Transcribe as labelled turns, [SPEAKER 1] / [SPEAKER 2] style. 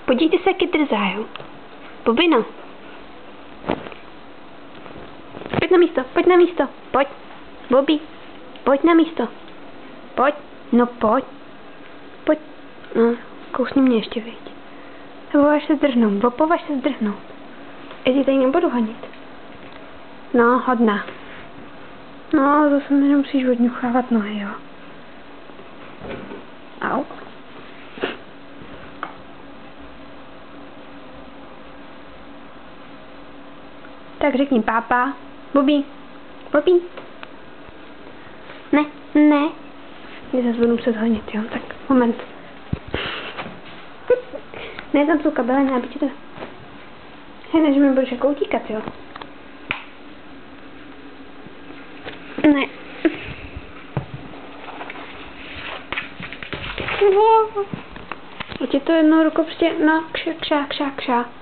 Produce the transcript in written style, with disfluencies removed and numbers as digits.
[SPEAKER 1] Podívejte se, jak je drzá, jo. Bobino. Pojď na místo, pojď. Bobby, pojď na místo. Pojď, no pojď. Pojď, no, kousni mě ještě, viď. Považ se zdrhnout. Já ti tady nebudu honit. No, hodná. No, zase mi nemusíš odňuchávat nohy, jo. Au. Tak řekni pápa. Bobby. Ne. Já zase budu muset honit, jo. Tak, moment. Ne, tam jsou kabele, aby ti to... Hej, než mi budeš jako utíkat, jo. Ne. Určitě to jednou rukou prostě, no, kša.